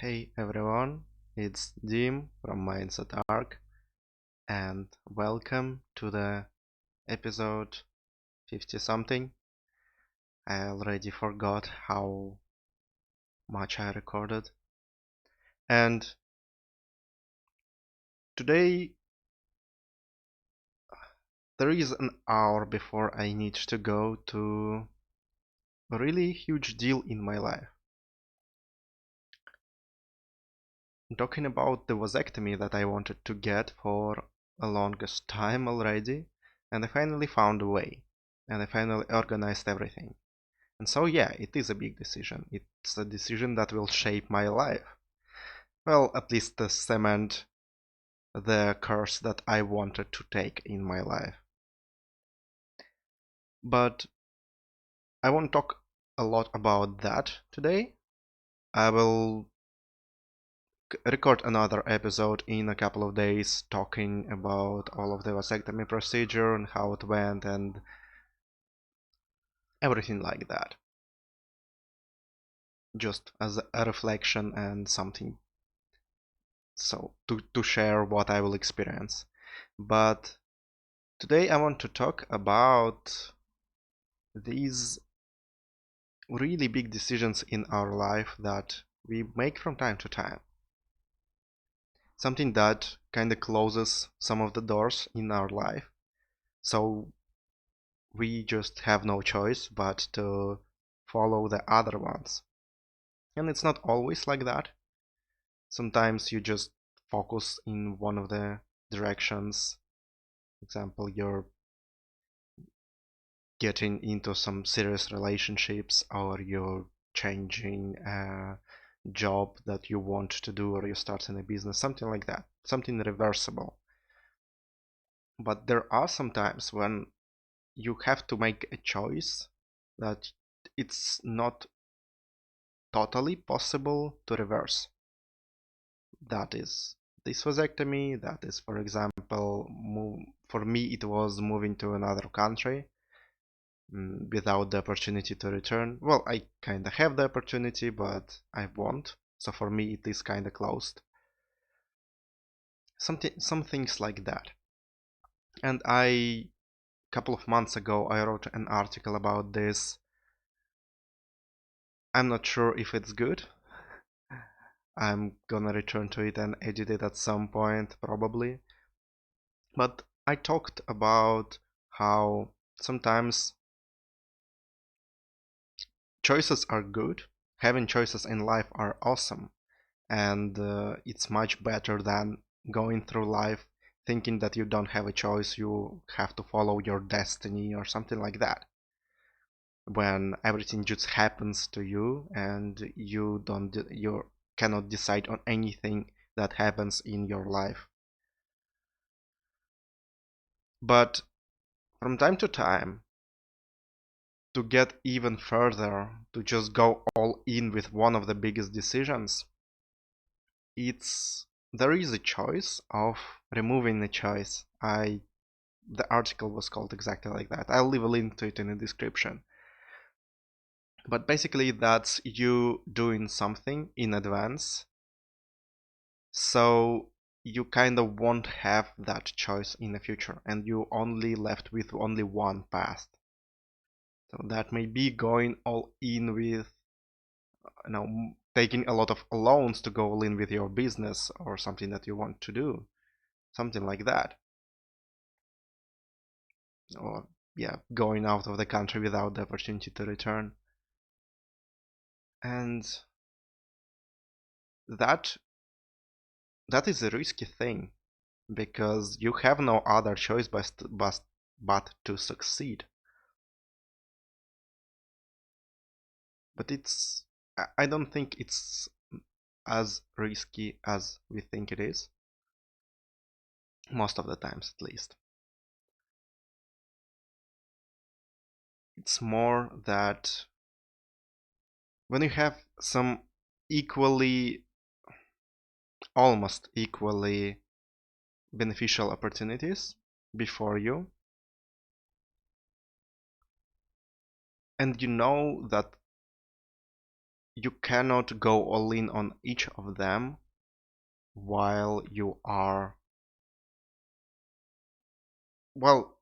Hey everyone, it's Dim from Mindset Arc, and welcome to the episode 50 something. I already forgot how much I recorded. And today there is an hour before I need to go to a really huge deal in my life. I'm talking about the vasectomy that I wanted to get for a longest time already, and I finally found a way, and I finally organized everything. And so, yeah, it is a big decision. It's a decision that will shape my life. Well, at least cement the course that I wanted to take in my life. But I won't talk a lot about that today. I will record another episode in a couple of days talking about all of the vasectomy procedure and how it went and everything like that. Just as a reflection and something so to share what I will experience. But today I want to talk about these really big decisions in our life that we make from time to time. Something that kind of closes some of the doors in our life. So we just have no choice but to follow the other ones. And it's not always like that. Sometimes you just focus in one of the directions. For example, you're getting into some serious relationships, or you're changing a job that you want to do, or you're starting a business, something like that, something reversible. But there are some times when you have to make a choice that it's not totally possible to reverse. That is this vasectomy, that is, for example, for me it was moving to another country without the opportunity to return. Well, I kind of have the opportunity, but I won't. So for me, it is kind of closed. Some things like that. And a couple of months ago, I wrote an article about this. I'm not sure if it's good. I'm gonna return to it and edit it at some point, probably. But I talked about how sometimes choices are good. Having choices in life are awesome. And it's much better than going through life thinking that you don't have a choice, you have to follow your destiny or something like that, when everything just happens to you and you cannot decide on anything that happens in your life. But from time to time, to get even further, to just go all in with one of the biggest decisions, it's there is a choice of removing the choice. The article was called exactly like that. I'll leave a link to it in the description. But basically that's you doing something in advance, so you kind of won't have that choice in the future and you only left with only one path. So that may be going all in with, taking a lot of loans to go all in with your business or something that you want to do, something like that. Or yeah, going out of the country without the opportunity to return. And that that is a risky thing because you have no other choice but to succeed. But I don't think it's as risky as we think it is, most of the times at least. It's more that when you have some equally, almost equally beneficial opportunities before you, and you know that you cannot go all in on each of them while you are, well,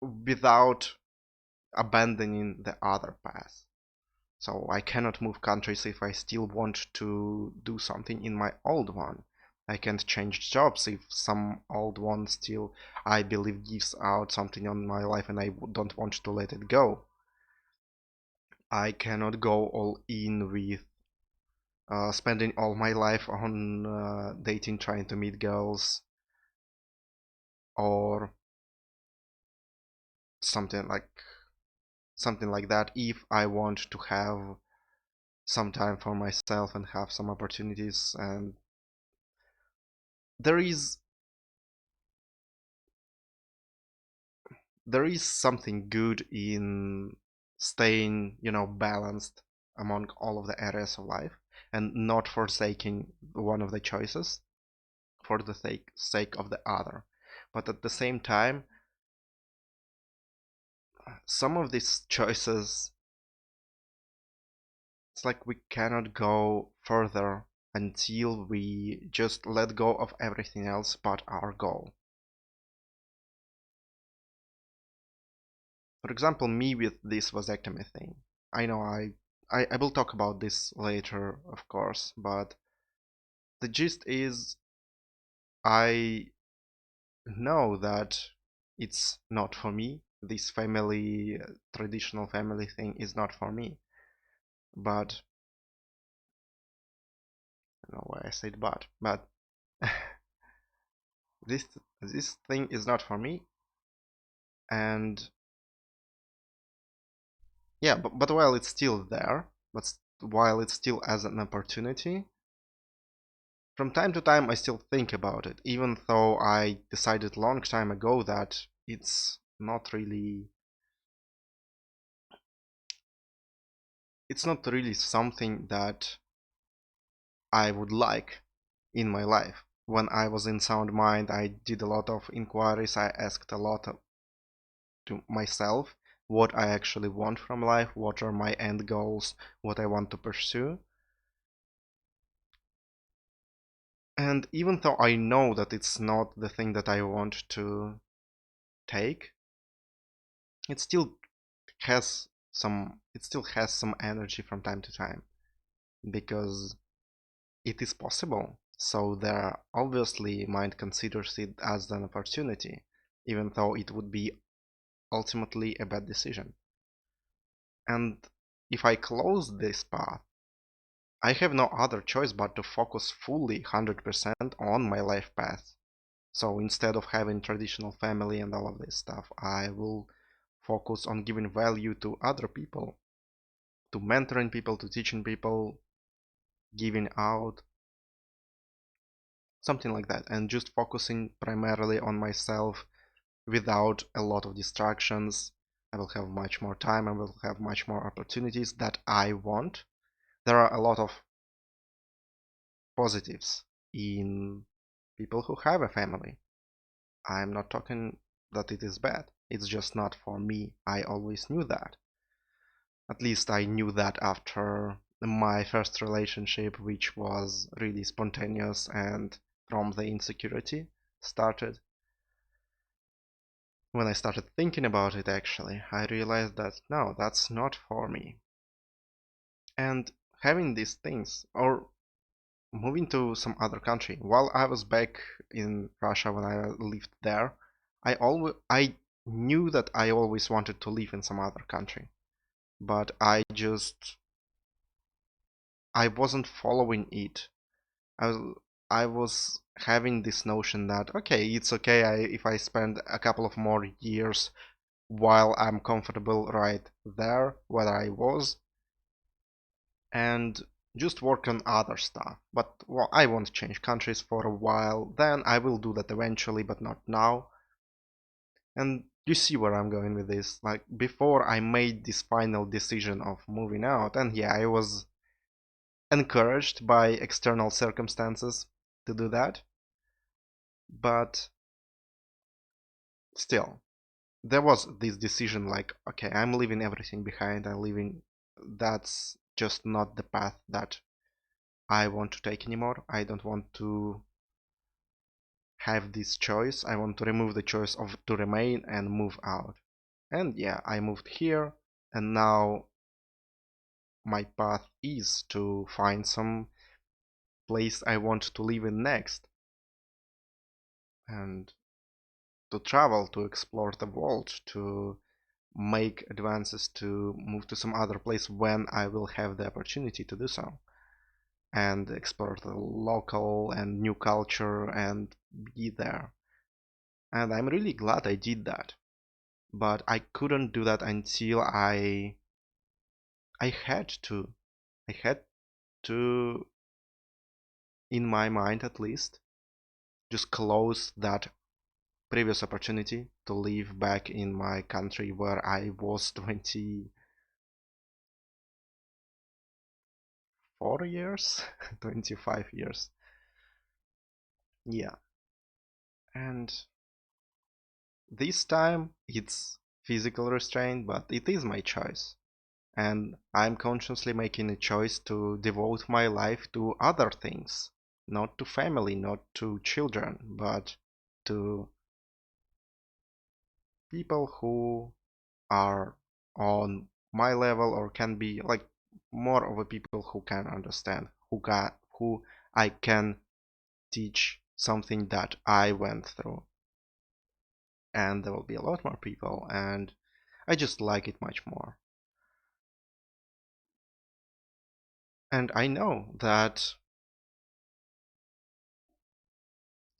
without abandoning the other path. So I cannot move countries if I still want to do something in my old one. I can't change jobs if some old one still, I believe, gives out something on my life and I don't want to let it go. I cannot go all in with spending all my life on dating, trying to meet girls, or something like something like that if I want to have some time for myself and have some opportunities. And there is there is something good in staying, balanced among all of the areas of life and not forsaking one of the choices for the sake of the other. But at the same time, some of these choices, it's like we cannot go further until we just let go of everything else but our goal. For example, me with this vasectomy thing. I know I will talk about this later, of course, but the gist is I know that it's not for me. This family, traditional family thing is not for me. But, I don't know why I said but this this thing is not for me. And yeah, but while it's still there, but while it's still as an opportunity, from time to time I still think about it, even though I decided a long time ago that it's not really something that I would like in my life. When I was in sound mind, I did a lot of inquiries. I asked a lot to myself what I actually want from life, what are my end goals, what I want to pursue. And even though I know that it's not the thing that I want to take, it still has some energy from time to time because it is possible. So there obviously mind considers it as an opportunity, even though it would be ultimately a bad decision. And if I close this path, I have no other choice but to focus fully 100% on my life path. So instead of having traditional family and all of this stuff, I will focus on giving value to other people, to mentoring people, to teaching people, giving out, something like that, and just focusing primarily on myself without a lot of distractions. I will have much more time, I will have much more opportunities that I want. There are a lot of positives in people who have a family. I'm not talking that it is bad, it's just not for me. I always knew that. At least I knew that after my first relationship, which was really spontaneous and from the insecurity started. When I started thinking about it, actually, I realized that no, that's not for me. And having these things, or moving to some other country, while I was back in Russia when I lived there, I knew that I always wanted to live in some other country, but I wasn't following it. I was I was having this notion that okay, it's okay if I spend a couple of more years while I'm comfortable right there where I was and just work on other stuff. But well, I won't change countries for a while. Then I will do that eventually, but not now. And you see where I'm going with this. Like before I made this final decision of moving out, and yeah, I was encouraged by external circumstances to do that. But still, there was this decision like, okay, I'm leaving everything behind. I'm leaving. That's just not the path that I want to take anymore. I don't want to have this choice. I want to remove the choice of to remain and move out. And yeah, I moved here, and now my path is to find some place I want to live in next, and to travel, to explore the world, to make advances, to move to some other place when I will have the opportunity to do so, and explore the local and new culture and be there. And I'm really glad I did that. But I couldn't do that until I had to. I had to, in my mind at least, just close that previous opportunity to live back in my country where I was 24 years, 25 years. Yeah. And this time it's physical restraint, but it is my choice. And I'm consciously making a choice to devote my life to other things, not to family, not to children, but to people who are on my level or can be like more of a people who can understand, who I can teach something that I went through. And there will be a lot more people, and I just like it much more. And I know that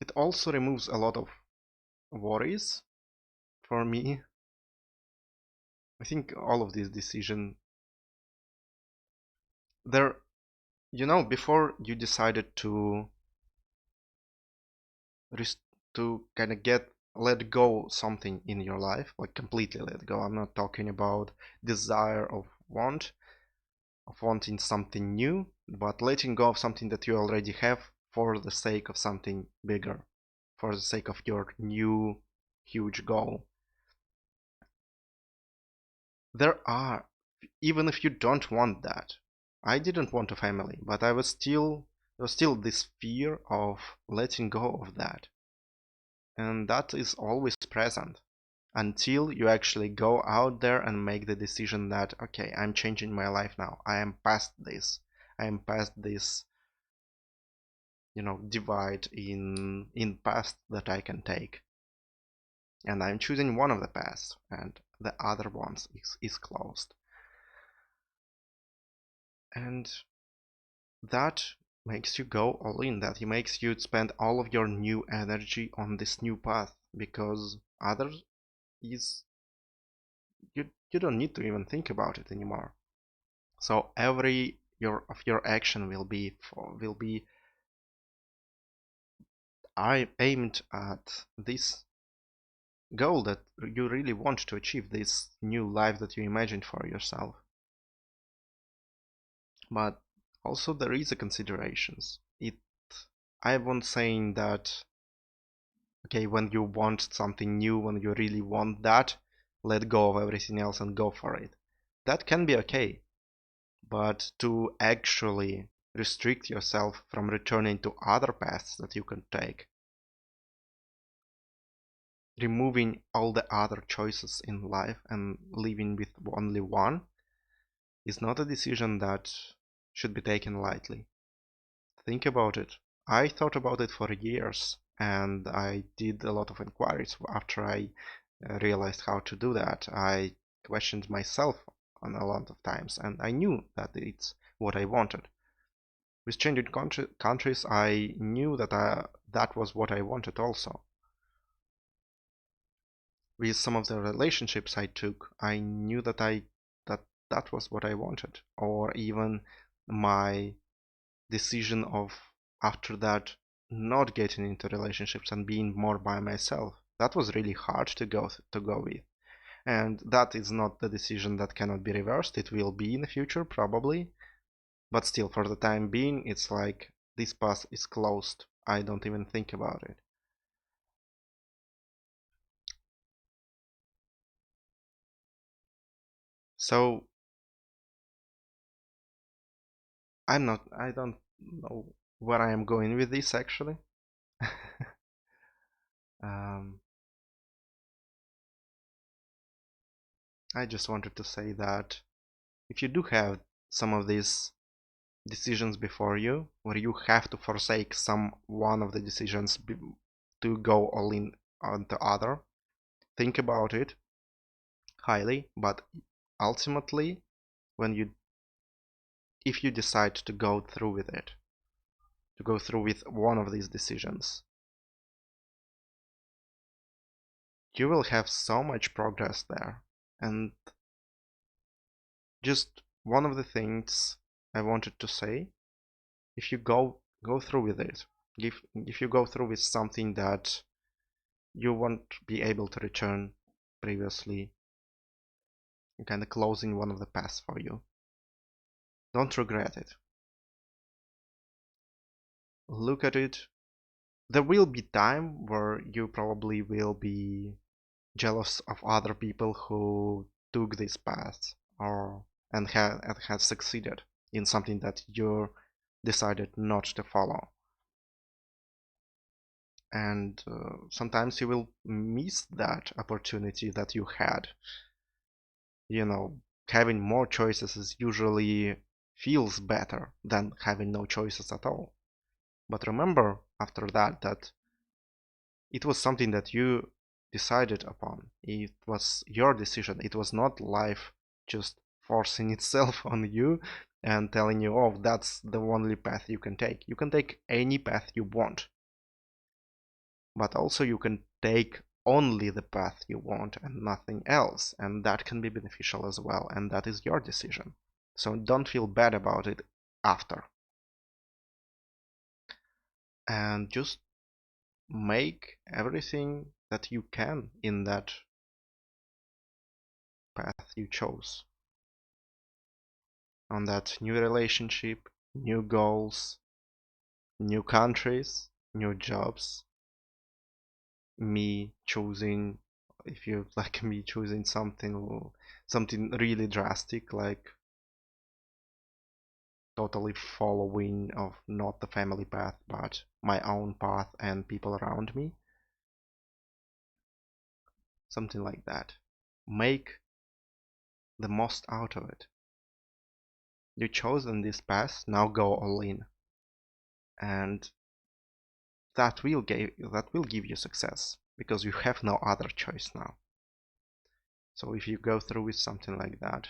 it also removes a lot of worries for me. I think all of these decisions, there, before you decided to kind of let go something in your life, like completely let go. I'm not talking about desire of wanting something new, but letting go of something that you already have for the sake of something bigger, for the sake of your new huge goal. There are, even if you don't want that. I didn't want a family, but there was still this fear of letting go of that. And that is always present until you actually go out there and make the decision that, okay, I'm changing my life now. I am past this. I am past this, divide in paths that I can take. And I'm choosing one of the paths, and the other ones is closed. And that makes you go all in, that it makes you spend all of your new energy on this new path, because others is you don't need to even think about it anymore. So every your action will be aimed at this goal that you really want to achieve, this new life that you imagined for yourself. But also there is a considerations. I won't saying that, okay, when you want something new, when you really want that, let go of everything else and go for it. That can be okay, but to actually restrict yourself from returning to other paths that you can take, removing all the other choices in life and living with only one, is not a decision that should be taken lightly. Think about it. I thought about it for years, and I did a lot of inquiries after I realized how to do that. I questioned myself on a lot of times, and I knew that it's what I wanted. With changing countries, I knew that that was what I wanted also. With some of the relationships I took, I knew that that was what I wanted. Or even my decision of, after that, not getting into relationships and being more by myself. That was really hard to go with. And that is not the decision that cannot be reversed. It will be in the future, probably. But still, for the time being, it's like this path is closed. I don't even think about it. So I don't know where I am going with this actually. um, I just wanted to say that if you do have some of these decisions before you, where you have to forsake some one of the decisions to go all in on the other, think about it highly, but ultimately, when you if you decide to go through with it, to go through with one of these decisions, you will have so much progress there. And just one of the things I wanted to say, if you go through with it, if you go through with something that you won't be able to return previously, you're kind of closing one of the paths for you. Don't regret it. Look at it. There will be time where you probably will be jealous of other people who took this path or and have succeeded in something that you decided not to follow. And sometimes you will miss that opportunity that you had. You know, having more choices is usually feels better than having no choices at all. But remember after that that it was something that you decided upon. It was your decision. It was not life just forcing itself on you and telling you, oh, that's the only path you can take. You can take any path you want, but also you can take only the path you want and nothing else, and that can be beneficial as well, and that is your decision. So don't feel bad about it after, and just make everything that you can in that path you chose, on that new relationship, new goals, new countries, new jobs, me choosing, if you like, me choosing something really drastic, like totally following of not the family path but my own path and people around me, something like that. Make the most out of it. You chosen this path, now go all in, and that will give you success because you have no other choice now. So if you go through with something like that,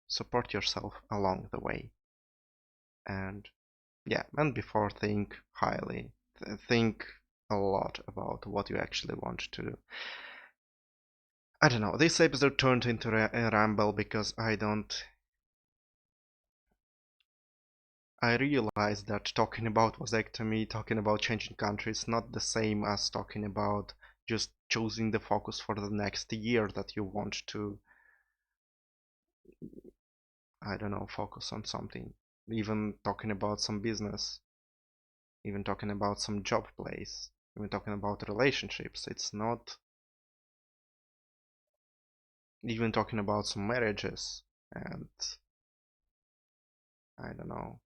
support yourself along the way. And yeah, and before, think highly. Think a lot about what you actually want to do. I don't know, this episode turned into a ramble because I realized that talking about vasectomy, talking about changing countries, not the same as talking about just choosing the focus for the next year that you want to, I don't know, focus on something. Even talking about some business, even talking about some job place, even talking about relationships. It's not even talking about some marriages, and I don't know.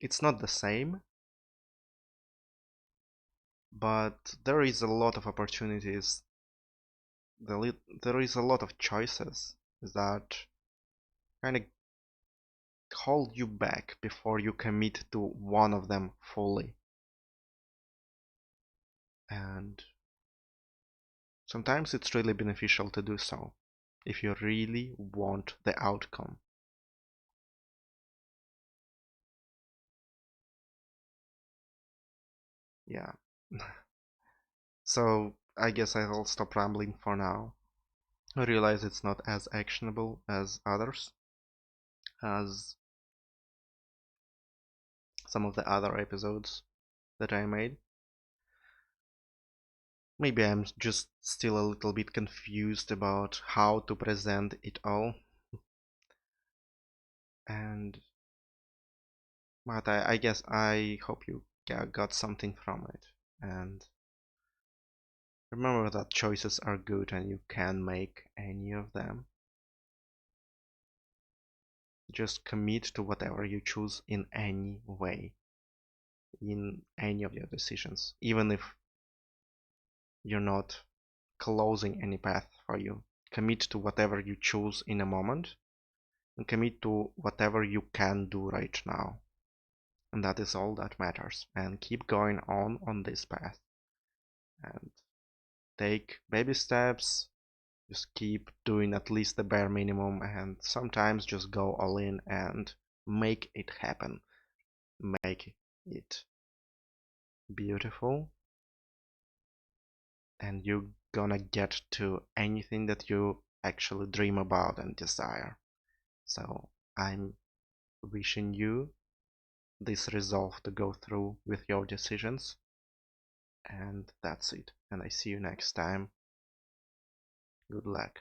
It's not the same, but there is a lot of opportunities. There is a lot of choices that kind of hold you back before you commit to one of them fully. And sometimes it's really beneficial to do so if you really want the outcome. Yeah. So I guess I'll stop rambling for now. I realize it's not as actionable as others, as some of the other episodes that I made. Maybe I'm just still a little bit confused about how to present it all. And but I guess I hope you got something from it. And remember that choices are good and you can make any of them. Just commit to whatever you choose in any way, in any of your decisions, even if you're not closing any path for you. Commit to whatever you choose in a moment, and commit to whatever you can do right now. And that is all that matters. And keep going on this path. And take baby steps. Just keep doing at least the bare minimum, and sometimes just go all in and make it happen. Make it beautiful, and you're gonna get to anything that you actually dream about and desire. So I'm wishing you this resolve to go through with your decisions, and that's it. And I see you next time. Good luck.